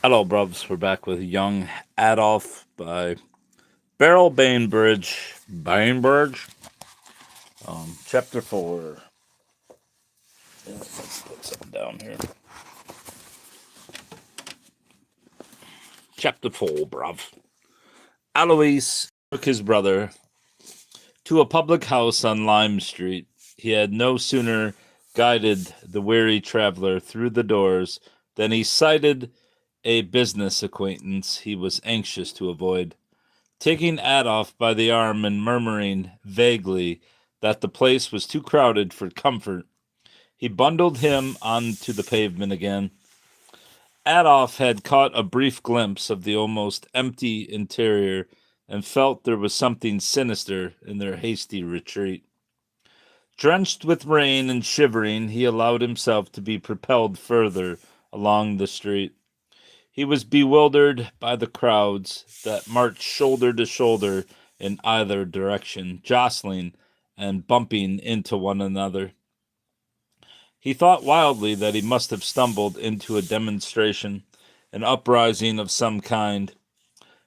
Hello, bruvs. We're back with Young Adolf by Beryl Bainbridge. Bainbridge? Chapter 4. Yeah, let's put something down here. Chapter 4, bruv. Alois took his brother to a public house on Lime Street. He had no sooner guided the weary traveler through the doors than he sighted a business acquaintance he was anxious to avoid. Taking Adolf by the arm and murmuring vaguely that the place was too crowded for comfort, he bundled him onto the pavement again. Adolf had caught a brief glimpse of the almost empty interior and felt there was something sinister in their hasty retreat. Drenched with rain and shivering, he allowed himself to be propelled further along the street. He was bewildered by the crowds that marched shoulder to shoulder in either direction, jostling and bumping into one another. He thought wildly that he must have stumbled into a demonstration, an uprising of some kind.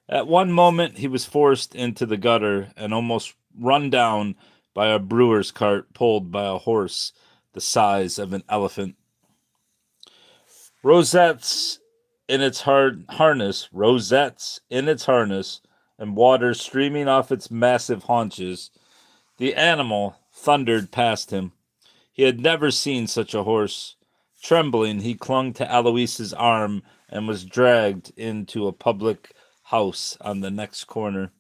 At one moment he was forced into the gutter and almost run down by a brewer's cart pulled by a horse the size of an elephant. Rosettes in its harness, and water streaming off its massive haunches, the animal thundered past him. He had never seen such a horse. Trembling, he clung to Alois's arm and was dragged into a public house on the next corner.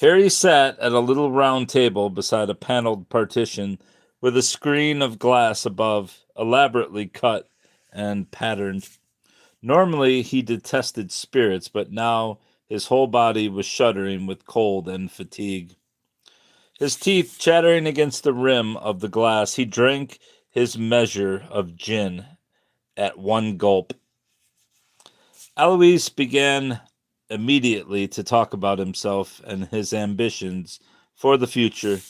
Here he sat at a little round table beside a paneled partition with a screen of glass above, elaborately cut and patterned. Normally he detested spirits, but now his whole body was shuddering with cold and fatigue. His teeth chattering against the rim of the glass, he drank his measure of gin at one gulp. Alois began immediately to talk about himself and his ambitions for the future.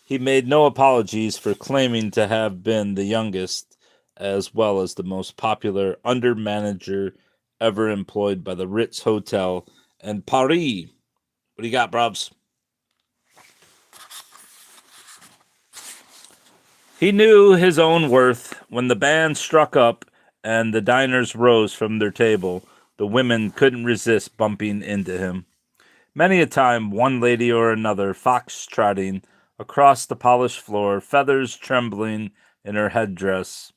He made no apologies for claiming to have been the youngest, as well as the most popular under manager ever employed by the Ritz Hotel in Paris. What do you got, Brobs? He knew his own worth. When the band struck up and the diners rose from their table, the women couldn't resist bumping into him. Many a time, one lady or another, fox-trotting across the polished floor, feathers trembling in her headdress,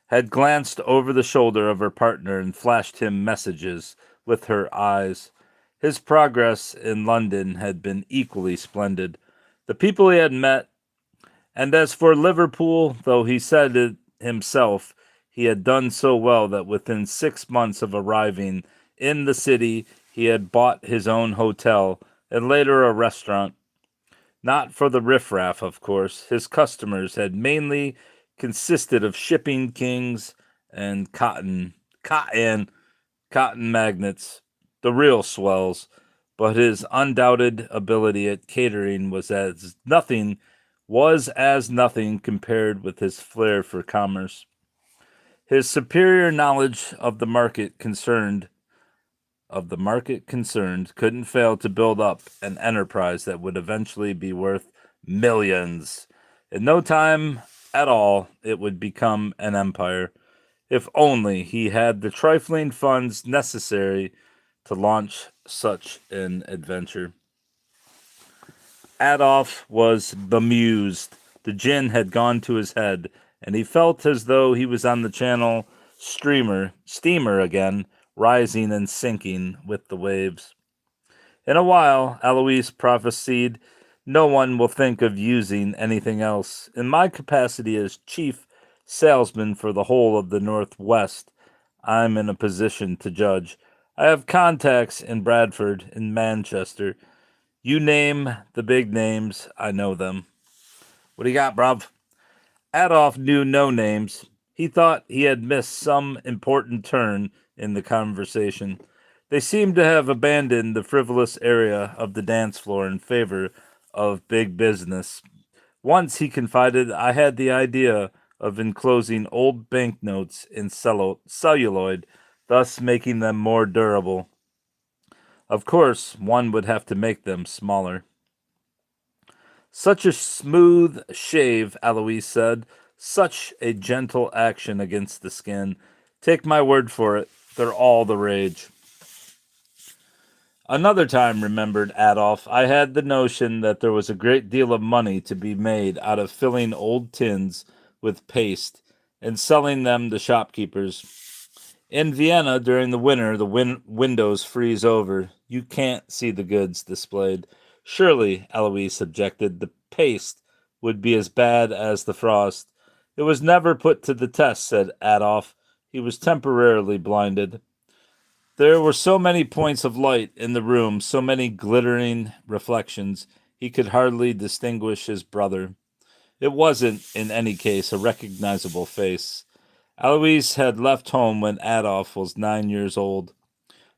had glanced over the shoulder of her partner and flashed him messages with her eyes. His progress in London had been equally splendid. The people he had met, and as for Liverpool, though he said it himself, he had done so well that within 6 months of arriving in the city, he had bought his own hotel and later a restaurant. Not for the riffraff, of course. His customers had mainly consisted of shipping kings and cotton magnates, the real swells. But his undoubted ability at catering was as nothing compared with his flair for commerce. His superior knowledge of the market concerned couldn't fail to build up an enterprise that would eventually be worth millions. In no time at all, it would become an empire, if only he had the trifling funds necessary to launch such an adventure. Adolf was bemused. The gin had gone to his head, and he felt as though he was on the Channel steamer again, rising and sinking with the waves. In a while, Alois prophesied, no one will think of using anything else. In my capacity as chief salesman for the whole of the Northwest, I'm in a position to judge. I have contacts in Bradford, in Manchester. You name the big names, I know them. What do you got, bruv? Adolf knew no names. He thought he had missed some important turn in the conversation. They seemed to have abandoned the frivolous area of the dance floor in favor of big business. Once, he confided, I had the idea of enclosing old banknotes in celluloid, thus making them more durable. Of course, one would have to make them smaller. Such a smooth shave, Eloise said. Such a gentle action against the skin. Take my word for it, they're all the rage. Another time, remembered Adolf, I had the notion that there was a great deal of money to be made out of filling old tins with paste and selling them to shopkeepers. In Vienna, during the winter, the windows freeze over. You can't see the goods displayed. Surely, Eloise objected, the paste would be as bad as the frost. It was never put to the test, said Adolf. He was temporarily blinded. There were so many points of light in the room, so many glittering reflections, he could hardly distinguish his brother. It wasn't, in any case, a recognizable face. Eloise had left home when Adolf was 9 years old.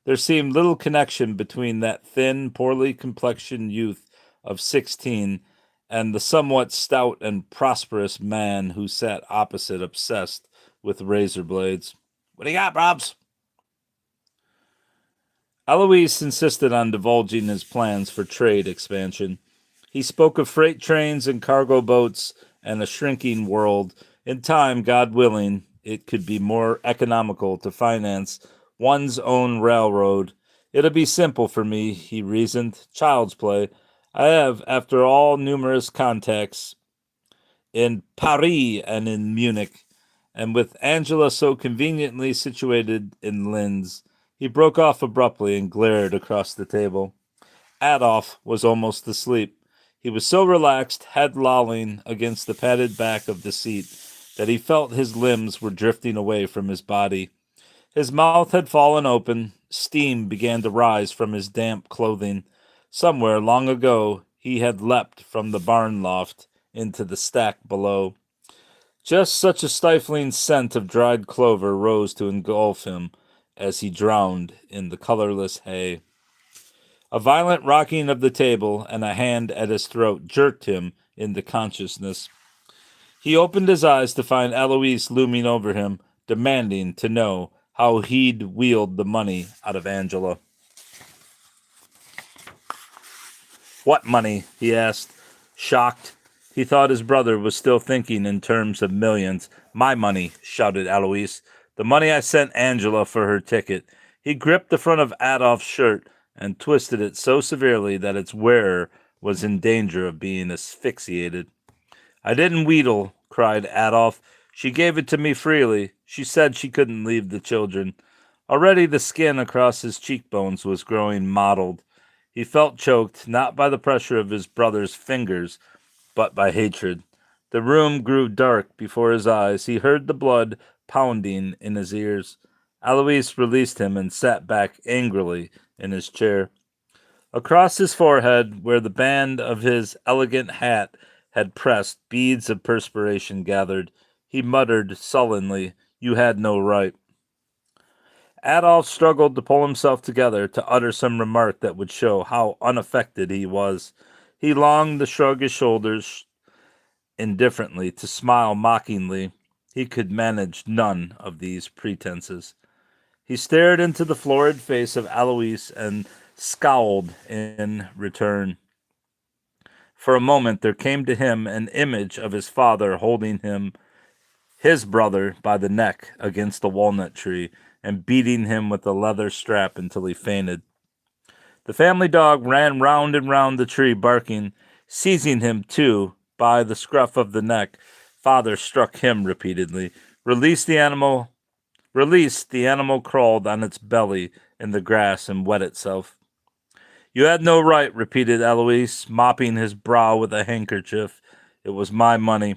There seemed little connection between that thin, poorly complexioned youth of 16 and the somewhat stout and prosperous man who sat opposite, obsessed with razor blades. What do you got, Robs? Eloise insisted on divulging his plans for trade expansion. He spoke of freight trains and cargo boats and a shrinking world. In time, God willing, it could be more economical to finance one's own railroad. It'll be simple for me, he reasoned. Child's play. I have, after all, numerous contacts in Paris and in Munich, and with Angela so conveniently situated in Linz. He broke off abruptly and glared across the table. Adolf was almost asleep. He was so relaxed, head lolling against the padded back of the seat, that he felt his limbs were drifting away from his body. His mouth had fallen open. Steam began to rise from his damp clothing. Somewhere long ago he had leapt from the barn loft into the stack below. Just such a stifling scent of dried clover rose to engulf him as he drowned in the colorless hay. A violent rocking of the table and a hand at his throat jerked him into consciousness. He opened his eyes to find Eloise looming over him, demanding to know how he'd wheeled the money out of Angela. What money? He asked, shocked. He thought his brother was still thinking in terms of millions. My money, shouted Eloise. The money I sent Angela for her ticket. He gripped the front of Adolf's shirt and twisted it so severely that its wearer was in danger of being asphyxiated. I didn't wheedle, cried Adolf. She gave it to me freely. She said she couldn't leave the children. Already the skin across his cheekbones was growing mottled. He felt choked, not by the pressure of his brother's fingers, but by hatred. The room grew dark before his eyes. He heard the blood pounding in his ears. Eloise released him and sat back angrily in his chair. Across his forehead, where the band of his elegant hat had pressed, beads of perspiration gathered. He muttered sullenly, "You had no right." Adolf struggled to pull himself together to utter some remark that would show how unaffected he was. He longed to shrug his shoulders indifferently, to smile mockingly. He could manage none of these pretenses. He stared into the florid face of Eloise and scowled in return. For a moment there came to him an image of his father holding him, his brother, by the neck against a walnut tree and beating him with a leather strap until he fainted. The family dog ran round and round the tree, barking. Seizing him, too, by the scruff of the neck, father struck him repeatedly. Released, the animal crawled on its belly in the grass and wet itself. You had no right, repeated Eloise, mopping his brow with a handkerchief. It was my money.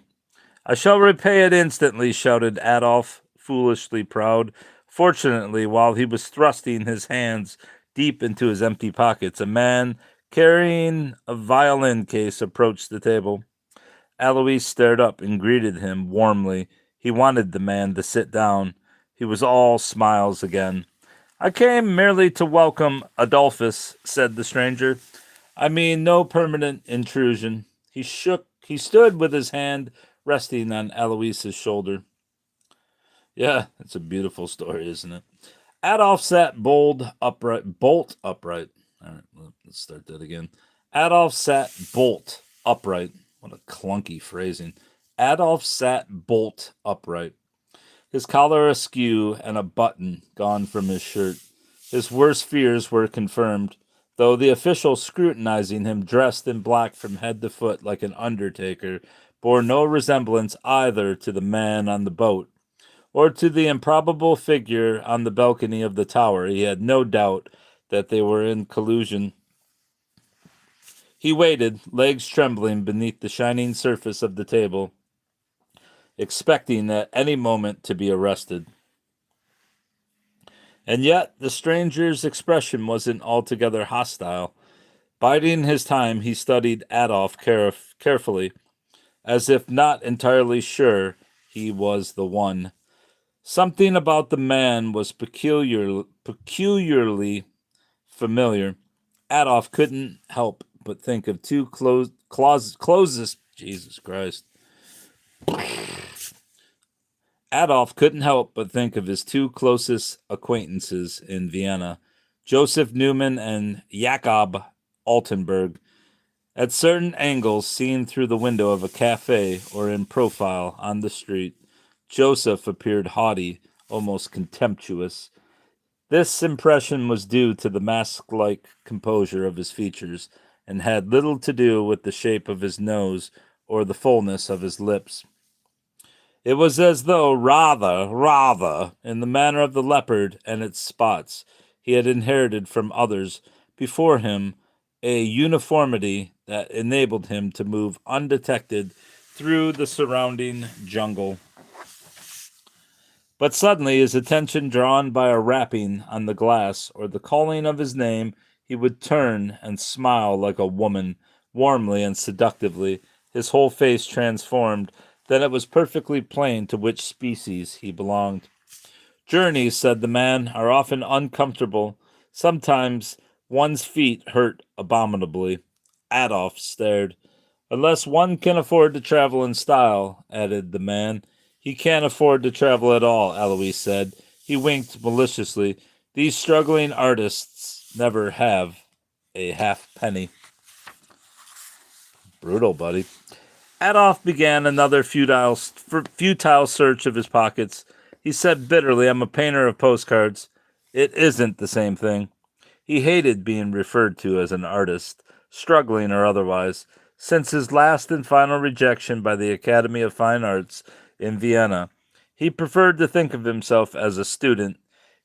I shall repay it instantly, shouted Adolf, foolishly proud. Fortunately, while he was thrusting his hands deep into his empty pockets, a man carrying a violin case approached the table. Eloise stared up and greeted him warmly. He wanted the man to sit down. He was all smiles again. I came merely to welcome Adolphus, said the stranger. I mean no permanent intrusion. He stood with his hand resting on Alois's shoulder. Yeah, it's a beautiful story, isn't it? Adolf sat bolt upright. All right, let's start that again. Adolf sat bolt upright. What a clunky phrasing. Adolf sat bolt upright, his collar askew and a button gone from his shirt. His worst fears were confirmed, though the official scrutinizing him dressed in black from head to foot like an undertaker bore no resemblance either to the man on the boat or to the improbable figure on the balcony of the tower. He had no doubt that they were in collusion. He waited, legs trembling beneath the shining surface of the table, expecting at any moment to be arrested. And yet the stranger's expression wasn't altogether hostile. Biding his time, he studied Adolf carefully, as if not entirely sure he was the one. Something about the man was peculiarly familiar. Adolf couldn't help but think of closest. Jesus Christ. Adolf couldn't help but think of his two closest acquaintances in Vienna, Joseph Neumann and Jakob Altenburg. At certain angles, seen through the window of a cafe or in profile on the street, Joseph appeared haughty, almost contemptuous. This impression was due to the mask-like composure of his features, and had little to do with the shape of his nose or the fullness of his lips. It was as though, rather, in the manner of the leopard and its spots, he had inherited from others before him a uniformity that enabled him to move undetected through the surrounding jungle. But suddenly, his attention drawn by a rapping on the glass or the calling of his name, he would turn and smile like a woman, warmly and seductively, his whole face transformed. Then it was perfectly plain to which species he belonged. Journeys, said the man, are often uncomfortable. Sometimes one's feet hurt abominably. Adolf stared. Unless one can afford to travel in style, added the man. He can't afford to travel at all, Alois said. He winked maliciously. These struggling artists never have a halfpenny. Brutal, buddy. Adolf began another futile search of his pockets. He said bitterly, I'm a painter of postcards. It isn't the same thing. He hated being referred to as an artist, struggling or otherwise. Since his last and final rejection by the Academy of Fine Arts in Vienna, he preferred to think of himself as a student.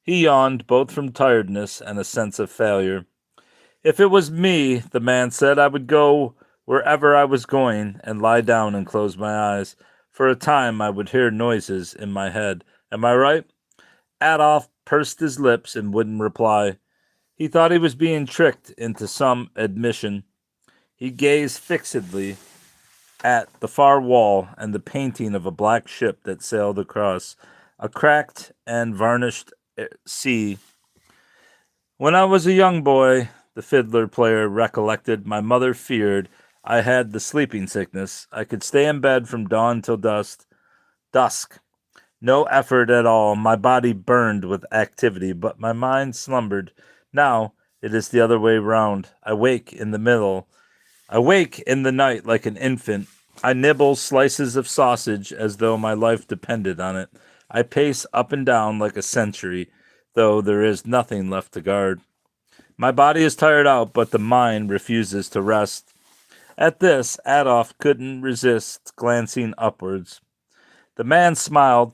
He yawned, both from tiredness and a sense of failure. If it was me, the man said, I would go wherever I was going and lie down and close my eyes. For a time I would hear noises in my head. Am I right? Adolf pursed his lips and wouldn't reply. He thought he was being tricked into some admission. He gazed fixedly at the far wall and the painting of a black ship that sailed across a cracked and varnished sea. When I was a young boy, the fiddler player recollected, my mother feared I had the sleeping sickness. I could stay in bed from dawn till dusk. No effort at all. My body burned with activity, but my mind slumbered. Now it is the other way round. I wake in the night like an infant. I nibble slices of sausage as though my life depended on it. I pace up and down like a sentry, though there is nothing left to guard. My body is tired out, but the mind refuses to rest. At this, Adolf couldn't resist glancing upwards. The man smiled.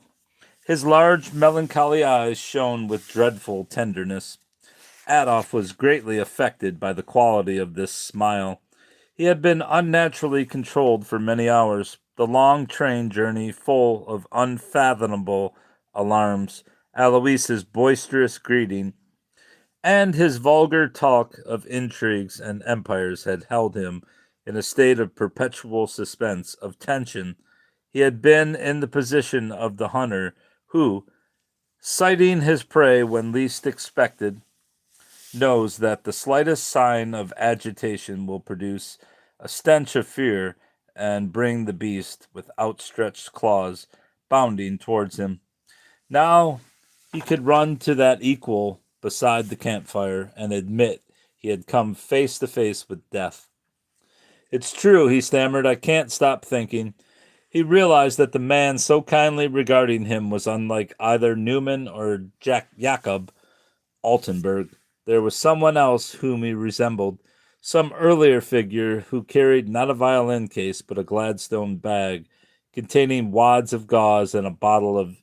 His large, melancholy eyes shone with dreadful tenderness. Adolf was greatly affected by the quality of this smile. He had been unnaturally controlled for many hours, the long train journey full of unfathomable alarms, Alois's boisterous greeting, and his vulgar talk of intrigues and empires had held him in a state of perpetual suspense, of tension. He had been in the position of the hunter who, sighting his prey when least expected, knows that the slightest sign of agitation will produce a stench of fear and bring the beast with outstretched claws bounding towards him. Now he could run to that equal beside the campfire and admit he had come face to face with death. It's true, he stammered. I can't stop thinking. He realized that the man so kindly regarding him was unlike either Newman or Jacob Altenburg. There was someone else whom he resembled, some earlier figure who carried not a violin case but a Gladstone bag containing wads of gauze and a bottle of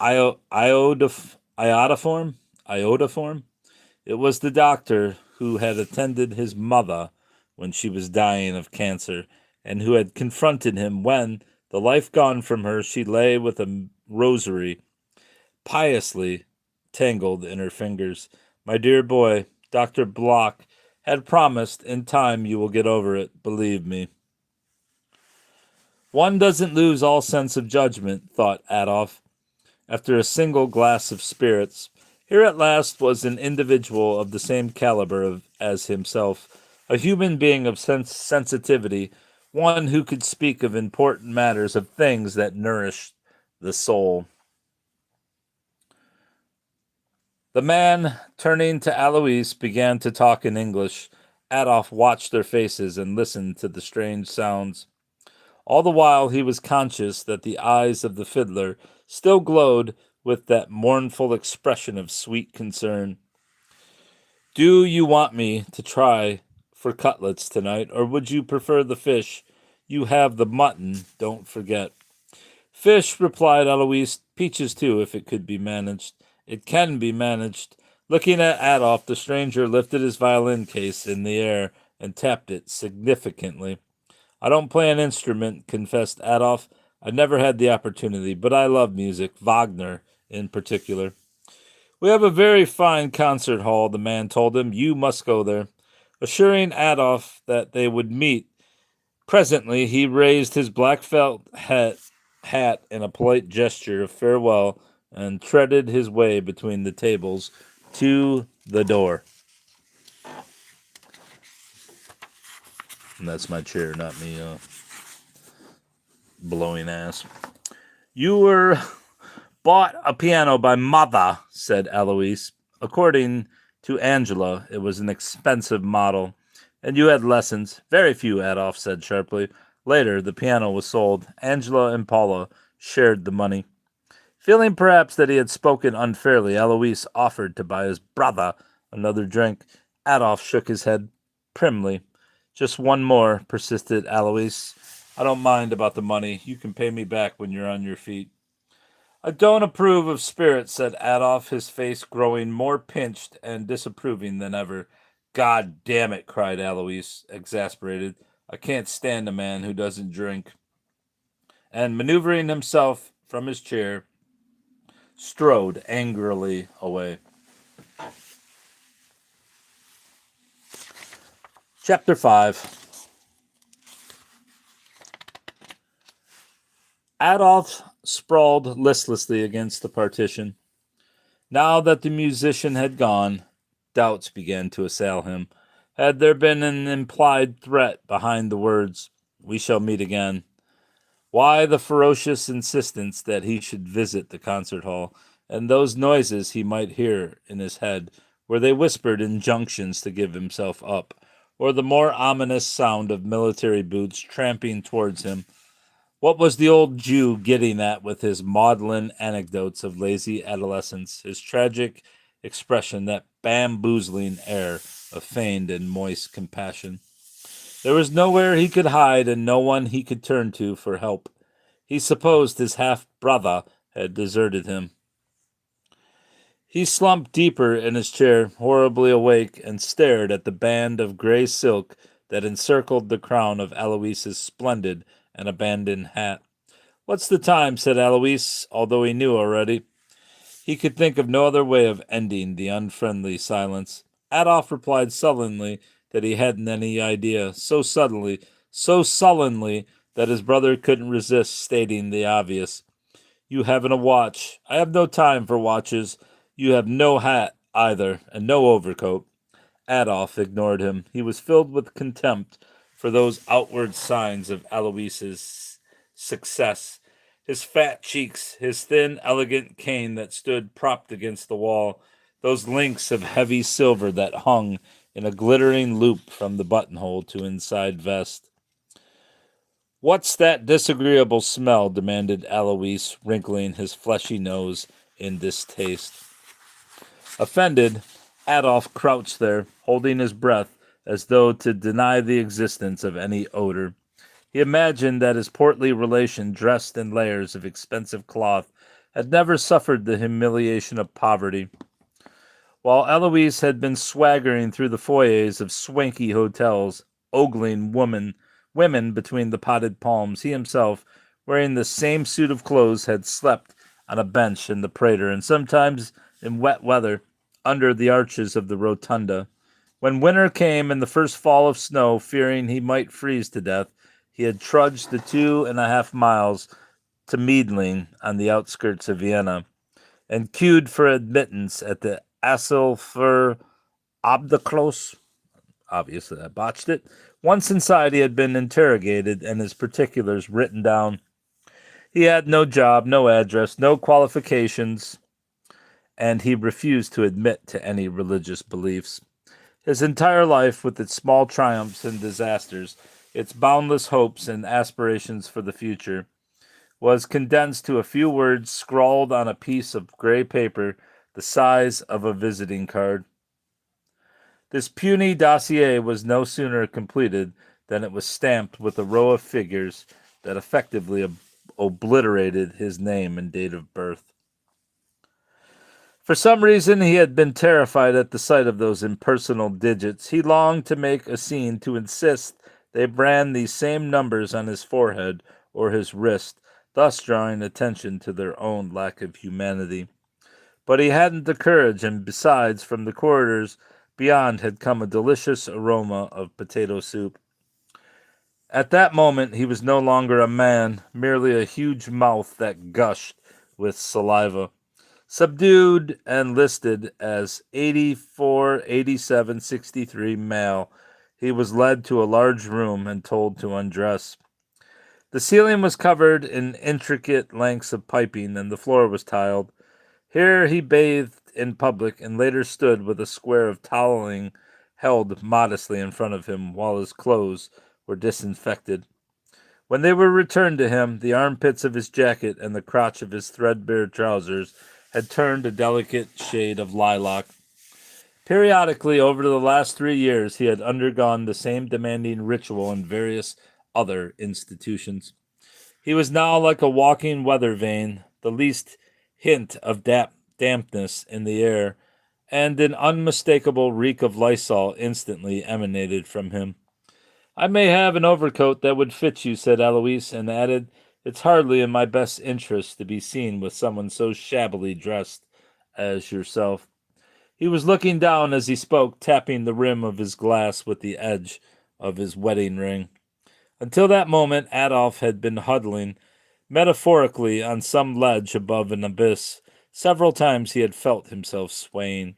iodoform. Iodoform. It was the doctor who had attended his mother when she was dying of cancer, and who had confronted him when, the life gone from her, she lay with a rosary piously tangled in her fingers. My dear boy, Dr. Block had promised, in time you will get over it, believe me. One doesn't lose all sense of judgment, thought Adolf, after a single glass of spirits. Here at last was an individual of the same caliber as himself, a human being of sensitivity, one who could speak of important matters, of things that nourished the soul. The man, turning to Alois, began to talk in English. Adolf watched their faces and listened to the strange sounds. All the while he was conscious that the eyes of the fiddler still glowed with that mournful expression of sweet concern. Do you want me to try for cutlets tonight, or would you prefer the fish? You have the mutton, don't forget. Fish, replied Alois. Peaches, too, if it could be managed. It can be managed. Looking at Adolf, the stranger lifted his violin case in the air and tapped it significantly. I don't play an instrument, confessed Adolf. I never had the opportunity, but I love music, Wagner in particular. We have a very fine concert hall, the man told him. You must go there. Assuring Adolf that they would meet, presently he raised his black felt hat in a polite gesture of farewell and treaded his way between the tables to the door. And that's my chair, not me blowing ass. You were bought a piano by mother, said Alois. According to Angela, it was an expensive model. And you had lessons. Very few, Adolf said sharply. Later, the piano was sold. Angela and Paula shared the money. Feeling perhaps that he had spoken unfairly, Alois offered to buy his brother another drink. Adolf shook his head primly. Just one more, persisted Alois. I don't mind about the money. You can pay me back when you're on your feet. I don't approve of spirits, said Adolf, his face growing more pinched and disapproving than ever. God damn it, cried Alois, exasperated. I can't stand a man who doesn't drink. And maneuvering himself from his chair, strode angrily away. Chapter 5. Adolf sprawled listlessly against the partition. Now that the musician had gone, doubts began to assail him. Had there been an implied threat behind the words, "We shall meet again"? Why the ferocious insistence that he should visit the concert hall, and those noises he might hear in his head, were they whispered injunctions to give himself up, or the more ominous sound of military boots tramping towards him? What was the old Jew getting at with his maudlin anecdotes of lazy adolescence, his tragic expression, that bamboozling air of feigned and moist compassion? There was nowhere he could hide and no one he could turn to for help. He supposed his half-brother had deserted him. He slumped deeper in his chair, horribly awake, and stared at the band of gray silk that encircled the crown of Alois's splendid and abandoned hat. What's the time? Said Alois, although he knew already. He could think of no other way of ending the unfriendly silence. Adolf replied sullenly that he hadn't any idea, so sullenly that his brother couldn't resist stating the obvious. You haven't a watch. I have no time for watches. You have no hat either, and no overcoat. Adolf ignored him. He was filled with contempt for those outward signs of Alois's success. His fat cheeks, his thin, elegant cane that stood propped against the wall, those links of heavy silver that hung in a glittering loop from the buttonhole to inside vest. "What's that disagreeable smell?" demanded Alois, wrinkling his fleshy nose in distaste. Offended, Adolf crouched there, holding his breath as though to deny the existence of any odor. He imagined that his portly relation, dressed in layers of expensive cloth, had never suffered the humiliation of poverty. While Eloise had been swaggering through the foyers of swanky hotels, ogling women between the potted palms, he himself, wearing the same suit of clothes, had slept on a bench in the Prater, and sometimes in wet weather under the arches of the rotunda. When winter came and the first fall of snow, fearing he might freeze to death, he had trudged the 2.5 miles to Meidling on the outskirts of Vienna, and queued for admittance at the Assel für Obdachlos. Obviously, I botched it. Once inside, he had been interrogated and his particulars written down. He had no job, no address, no qualifications, and he refused to admit to any religious beliefs. His entire life, with its small triumphs and disasters, its boundless hopes and aspirations for the future, was condensed to a few words scrawled on a piece of gray paper the size of a visiting card. This puny dossier was no sooner completed than it was stamped with a row of figures that effectively obliterated his name and date of birth. For some reason, he had been terrified at the sight of those impersonal digits. He longed to make a scene, to insist they brand these same numbers on his forehead or his wrist, thus drawing attention to their own lack of humanity. But he hadn't the courage, and besides, from the corridors beyond had come a delicious aroma of potato soup. At that moment, he was no longer a man, merely a huge mouth that gushed with saliva. Subdued and listed as 84, 87, 63 male, he was led to a large room and told to undress. The ceiling was covered in intricate lengths of piping, and the floor was tiled. Here he bathed in public, and later stood with a square of toweling held modestly in front of him, while his clothes were disinfected. When they were returned to him, the armpits of his jacket and the crotch of his threadbare trousers had turned a delicate shade of lilac. Periodically, over the last 3 years, he had undergone the same demanding ritual in various other institutions. He was now like a walking weather vane, the least hint of dampness in the air, and an unmistakable reek of Lysol instantly emanated from him. "I may have an overcoat that would fit you," said Eloise, and added, "It's hardly in my best interest to be seen with someone so shabbily dressed as yourself." He was looking down as he spoke, tapping the rim of his glass with the edge of his wedding ring. Until that moment, Adolf had been huddling, metaphorically, on some ledge above an abyss. Several times he had felt himself swaying.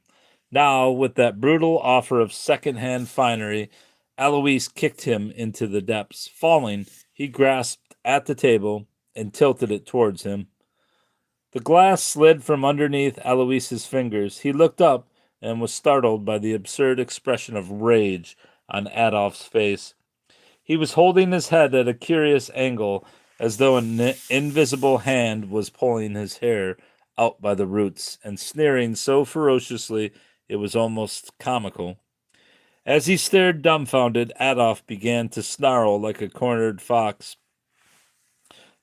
Now, with that brutal offer of second-hand finery, Alois kicked him into the depths. Falling, he grasped at the table and tilted it towards him. The glass slid from underneath Alois's fingers. He looked up and was startled by the absurd expression of rage on Adolf's face. He was holding his head at a curious angle, as though an invisible hand was pulling his hair out by the roots, and sneering so ferociously it was almost comical. As he stared dumbfounded, Adolf began to snarl like a cornered fox.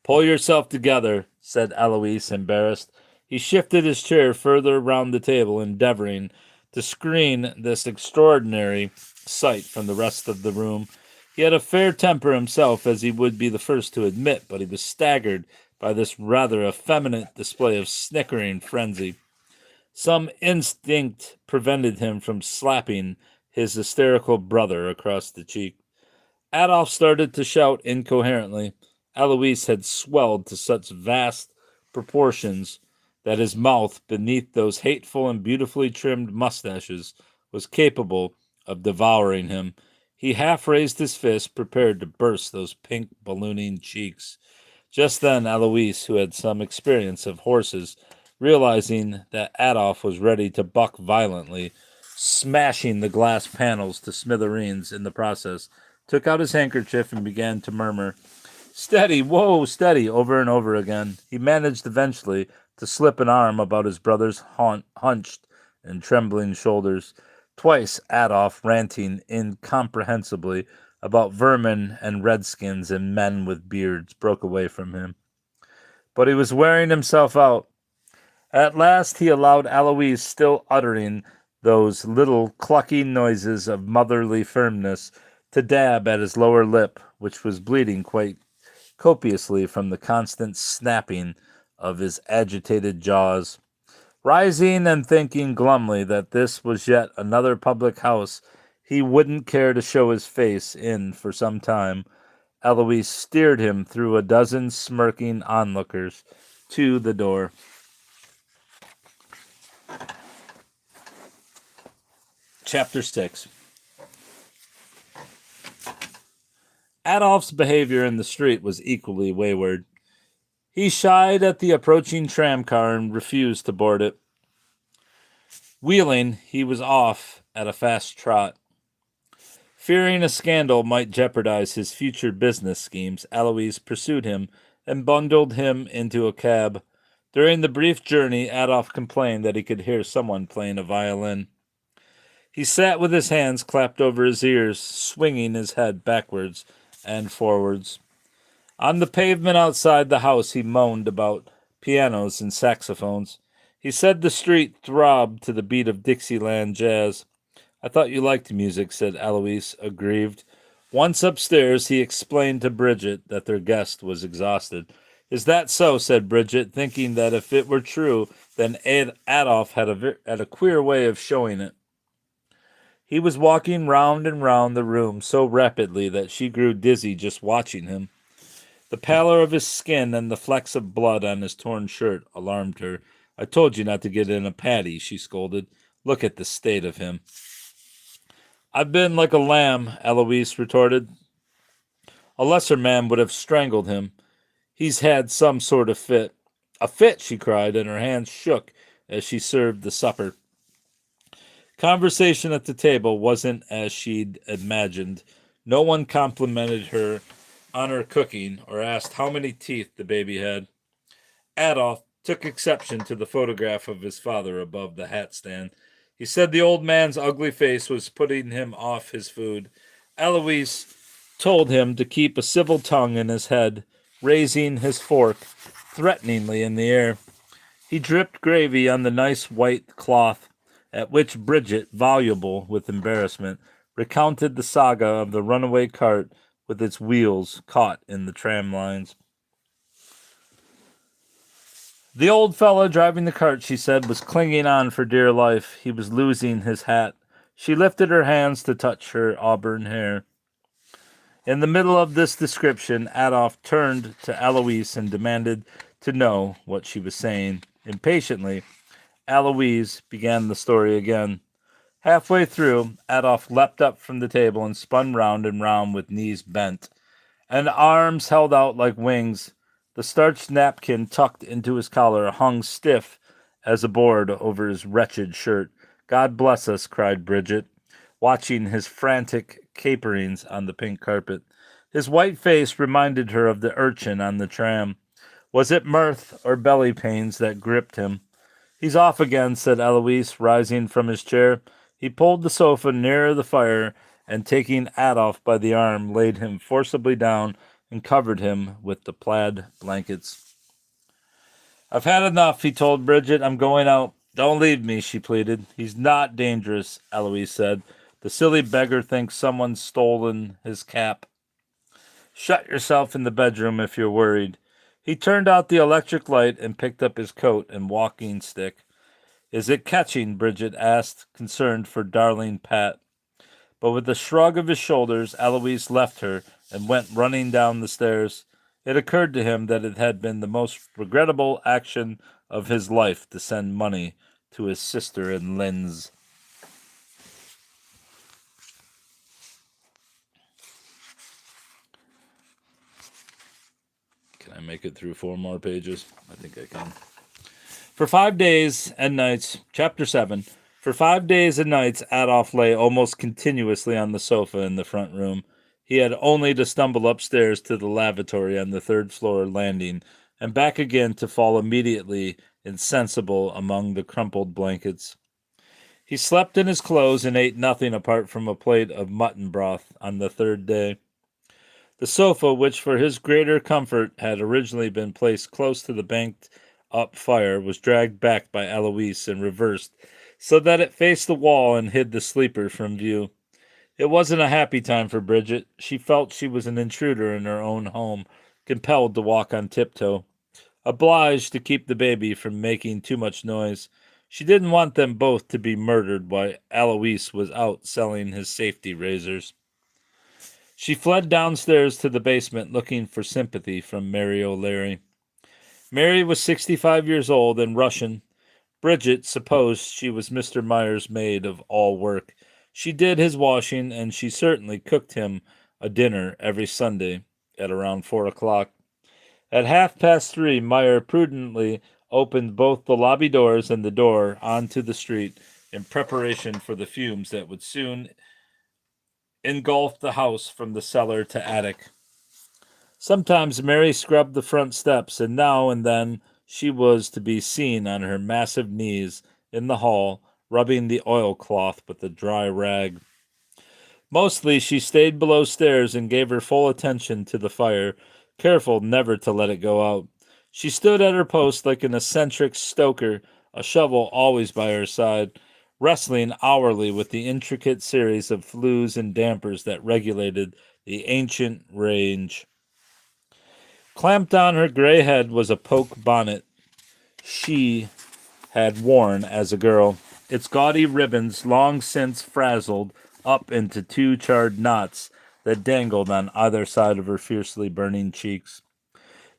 "Pull yourself together," said Alois, embarrassed. He shifted his chair further round the table, endeavoring to screen this extraordinary sight from the rest of the room. He had a fair temper himself, as he would be the first to admit, but he was staggered by this rather effeminate display of snickering frenzy. Some instinct prevented him from slapping his hysterical brother across the cheek. Adolf started to shout incoherently. Alois had swelled to such vast proportions that his mouth, beneath those hateful and beautifully trimmed mustaches, was capable of devouring him. He half raised his fist, prepared to burst those pink ballooning cheeks. Just then Eloise, who had some experience of horses, realizing that Adolf was ready to buck violently, smashing the glass panels to smithereens in the process, took out his handkerchief and began to murmur, "Steady, whoa, steady," over and over again. He managed eventually to slip an arm about his brother's hunched and trembling shoulders. Twice Adolf, ranting incomprehensibly about vermin and redskins and men with beards, broke away from him. But he was wearing himself out. At last he allowed Eloise, still uttering those little clucking noises of motherly firmness, to dab at his lower lip, which was bleeding quite copiously from the constant snapping of his agitated jaws. Rising and thinking glumly that this was yet another public house he wouldn't care to show his face in for some time, Eloise steered him through a dozen smirking onlookers to the door. Chapter 6. Adolf's behavior in the street was equally wayward. He shied at the approaching tramcar and refused to board it. Wheeling, he was off at a fast trot. Fearing a scandal might jeopardize his future business schemes, Eloise pursued him and bundled him into a cab. During the brief journey, Adolf complained that he could hear someone playing a violin. He sat with his hands clapped over his ears, swinging his head backwards and forwards. On the pavement outside the house he moaned about pianos and saxophones. He said the street throbbed to the beat of Dixieland jazz. "I thought you liked music," said Eloise, aggrieved. Once upstairs, he explained to Bridget that their guest was exhausted. "Is that so?" said Bridget, thinking that if it were true, then Adolf had a queer way of showing it. He was walking round and round the room so rapidly that she grew dizzy just watching him. The pallor of his skin and the flecks of blood on his torn shirt alarmed her. "I told you not to get in a paddy," she scolded. "Look at the state of him." "I've been like a lamb," Eloise retorted. "A lesser man would have strangled him. He's had some sort of fit." "A fit!" she cried, and her hands shook as she served the supper. Conversation at the table wasn't as she'd imagined. No one complimented her on her cooking or asked how many teeth the baby had. Adolf took exception to the photograph of his father above the hat stand. He said the old man's ugly face was putting him off his food. Eloise told him to keep a civil tongue in his head, raising his fork threateningly in the air. He dripped gravy on the nice white cloth, at which Bridget, voluble with embarrassment, recounted the saga of the runaway cart with its wheels caught in the tram lines. "The old fellow driving the cart," she said, "was clinging on for dear life. He was losing his hat." She lifted her hands to touch her auburn hair. In the middle of this description, Adolf turned to Eloise and demanded to know what she was saying. Impatiently, Eloise began the story again. Halfway through, Adolf leapt up from the table and spun round and round with knees bent, and arms held out like wings. The starched napkin tucked into his collar hung stiff as a board over his wretched shirt. "God bless us," cried Bridget, watching his frantic caperings on the pink carpet. His white face reminded her of the urchin on the tram. Was it mirth or belly pains that gripped him? "He's off again," said Eloise, rising from his chair. He pulled the sofa nearer the fire and, taking Adolf by the arm, laid him forcibly down and covered him with the plaid blankets. "I've had enough," he told Bridget. "I'm going out." "Don't leave me," she pleaded. "He's not dangerous," Eloise said. "The silly beggar thinks someone's stolen his cap." "Shut yourself in the bedroom if you're worried." He turned out the electric light and picked up his coat and walking stick. "Is it catching?" Bridget asked, concerned for darling Pat. But with a shrug of his shoulders, Eloise left her and went running down the stairs. It occurred to him that it had been the most regrettable action of his life to send money to his sister in Linz. Can I make it through 4 more pages? I think I can. For 5 days and nights, chapter 7. For 5 days and nights, Adolf lay almost continuously on the sofa in the front room. He had only to stumble upstairs to the lavatory on the third floor landing, and back again to fall immediately insensible among the crumpled blankets. He slept in his clothes and ate nothing apart from a plate of mutton broth on the third day. The sofa, which for his greater comfort had originally been placed close to the banked up fire, was dragged back by Eloise and reversed, so that it faced the wall and hid the sleeper from view. It wasn't a happy time for Bridget. She felt she was an intruder in her own home, compelled to walk on tiptoe, obliged to keep the baby from making too much noise. She didn't want them both to be murdered while Eloise was out selling his safety razors. She fled downstairs to the basement looking for sympathy from Mary O'Leary. Mary was 65 years old and Russian. Bridget supposed she was Mr. Meyer's maid of all work. She did his washing, and she certainly cooked him a dinner every Sunday at around 4 o'clock. At 3:30, Meyer prudently opened both the lobby doors and the door onto the street in preparation for the fumes that would soon engulfed the house from the cellar to attic. Sometimes Mary scrubbed the front steps, and now and then she was to be seen on her massive knees in the hall, rubbing the oilcloth with a dry rag. Mostly she stayed below stairs and gave her full attention to the fire, careful never to let it go out. She stood at her post like an eccentric stoker, a shovel always by her side, wrestling hourly with the intricate series of flues and dampers that regulated the ancient range. Clamped on her gray head was a poke bonnet she had worn as a girl, its gaudy ribbons long since frazzled up into 2 charred knots that dangled on either side of her fiercely burning cheeks.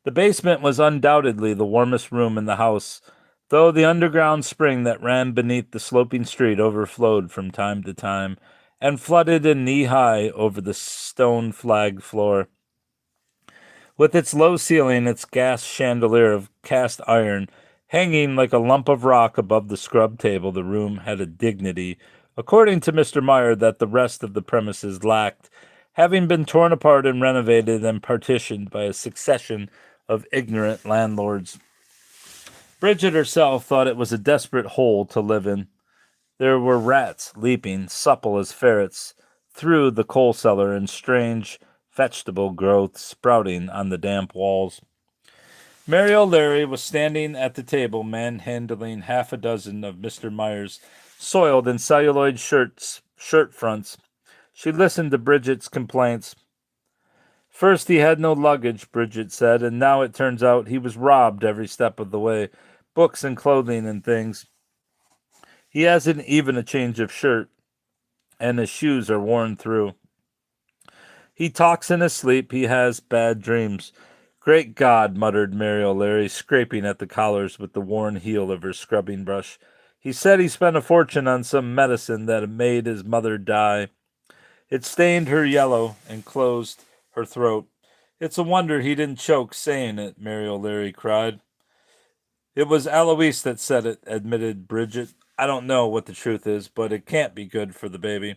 The basement was undoubtedly the warmest room in the house, though the underground spring that ran beneath the sloping street overflowed from time to time and flooded in knee-high over the stone flagged floor. With its low ceiling, its gas chandelier of cast iron hanging like a lump of rock above the scrub table, the room had a dignity, according to Mr. Meyer, that the rest of the premises lacked, having been torn apart and renovated and partitioned by a succession of ignorant landlords. Bridget herself thought it was a desperate hole to live in. There were rats leaping, supple as ferrets, through the coal cellar, and strange vegetable growth sprouting on the damp walls. Mary O'Leary was standing at the table, manhandling half a dozen of Mr. Meyer's soiled and celluloid shirt fronts. She listened to Bridget's complaints. First, he had no luggage, Bridget said, and now it turns out he was robbed every step of the way. Books and clothing and things. He hasn't even a change of shirt, and his shoes are worn through. He talks in his sleep. He has bad dreams. Great God, muttered Mary O'Leary, scraping at the collars with the worn heel of her scrubbing brush. He said he spent a fortune on some medicine that had made his mother die. It stained her yellow and closed her throat. It's a wonder he didn't choke saying it, Mary O'Leary cried. It was Eloise that said it, admitted Bridget. I don't know what the truth is, but it can't be good for the baby.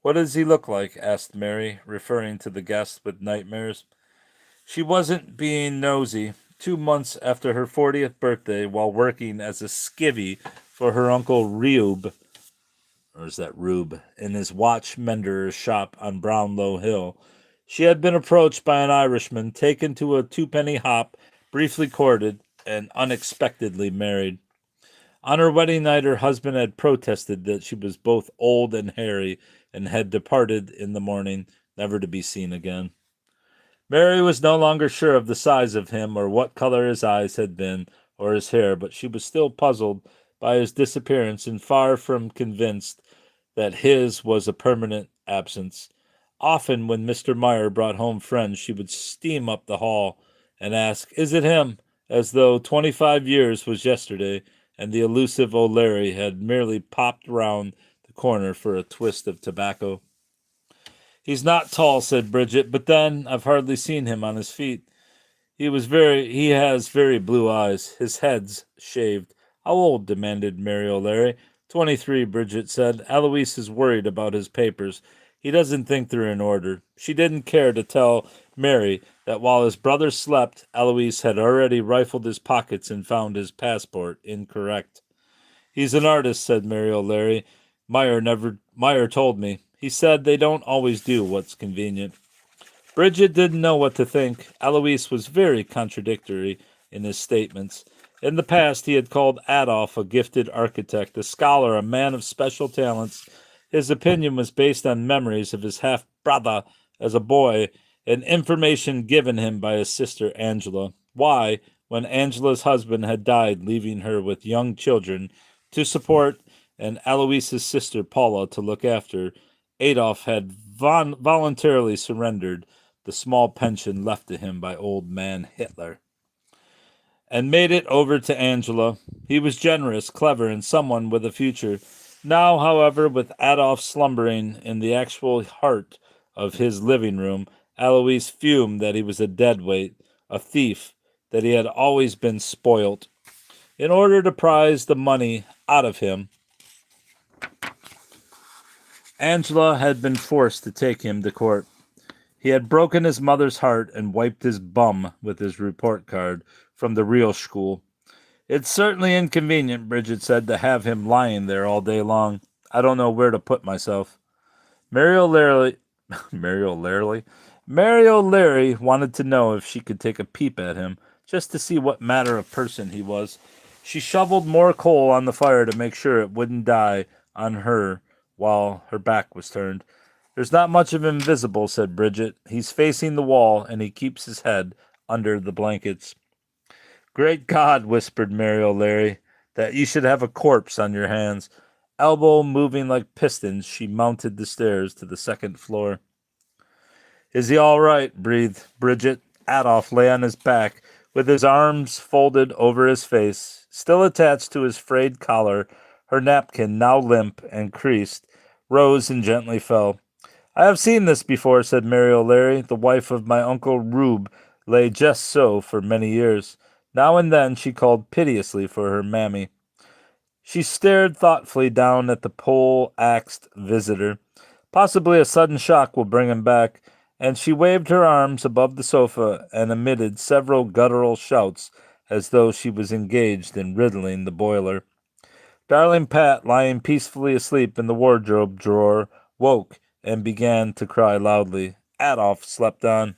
What does he look like? Asked Mary, referring to the guest with nightmares. She wasn't being nosy. 2 months after her 40th birthday, while working as a skivvy for her uncle Reub, or is that Rube, in his watch mender's shop on Brownlow Hill, she had been approached by an Irishman, taken to a twopenny hop, briefly courted, and unexpectedly married. On her wedding night, her husband had protested that she was both old and hairy, and had departed in the morning, never to be seen again. Mary was no longer sure of the size of him, or what color his eyes had been, or his hair, but she was still puzzled by his disappearance, and far from convinced that his was a permanent absence. Often, when Mr. Meyer brought home friends, she would steam up the hall and ask, "Is it him?" as though 25 years was yesterday, and the elusive O'Leary had merely popped round the corner for a twist of tobacco. He's not tall, said Bridget, but then I've hardly seen him on his feet. He has very blue eyes. His head's shaved. How old? Demanded Mary O'Leary. 23, Bridget said. Eloise is worried about his papers. He doesn't think they're in order. She didn't care to tell Mary that while his brother slept, Eloise had already rifled his pockets and found his passport incorrect. He's an artist, said Mary O'Leary. Meyer told me. He said they don't always do what's convenient. Bridget didn't know what to think. Eloise was very contradictory in his statements. In the past, he had called Adolf a gifted architect, a scholar, a man of special talents. His opinion was based on memories of his half-brother as a boy and information given him by his sister Angela. Why, when Angela's husband had died, leaving her with young children to support and Eloise's sister Paula to look after, Adolf had voluntarily surrendered the small pension left to him by old man Hitler, and made it over to Angela. He was generous, clever, and someone with a future. Now, however, with Adolf slumbering in the actual heart of his living room, Eloise fumed that he was a deadweight, a thief, that he had always been spoilt. In order to prize the money out of him, Angela had been forced to take him to court. He had broken his mother's heart and wiped his bum with his report card from the real school. It's certainly inconvenient, Bridget said, to have him lying there all day long. I don't know where to put myself. Mary O'Leary wanted to know if she could take a peep at him, just to see what manner of person he was. She shoveled more coal on the fire to make sure it wouldn't die on her while her back was turned. There's not much of him visible, said Bridget. He's facing the wall, and he keeps his head under the blankets. Great God, whispered Mary O'Leary, that you should have a corpse on your hands. Elbow moving like pistons, she mounted the stairs to the second floor. Is he all right? Breathed Bridget. Adolf lay on his back, with his arms folded over his face, still attached to his frayed collar. Her napkin, now limp and creased, rose and gently fell. I have seen this before, said Mary O'Leary. The wife of my Uncle Rube lay just so for many years. Now and then she called piteously for her mammy. She stared thoughtfully down at the pole-axed visitor. Possibly a sudden shock will bring him back, and she waved her arms above the sofa and emitted several guttural shouts as though she was engaged in riddling the boiler. Darling Pat, lying peacefully asleep in the wardrobe drawer, woke and began to cry loudly. Adolf slept on.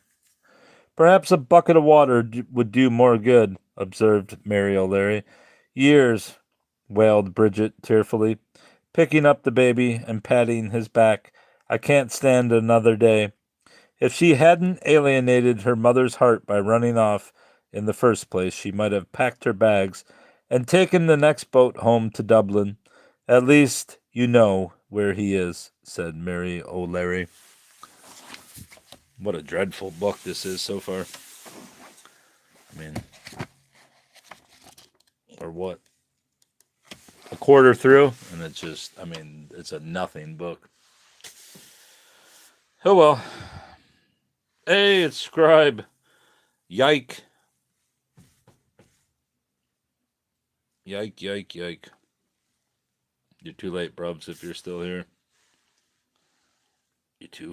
Perhaps a bucket of water would do more good, observed Mary O'Leary. Years, wailed Bridget tearfully, picking up the baby and patting his back. I can't stand another day. If she hadn't alienated her mother's heart by running off in the first place, she might have packed her bags and taken the next boat home to Dublin. At least you know where he is, said Mary O'Leary. What a dreadful book this is so far. I mean, or what? A quarter through, and it's just, it's a nothing book. Oh well. Hey, it's Scribe. Yike. Yike. You're too late, Brubs, if you're still here. You too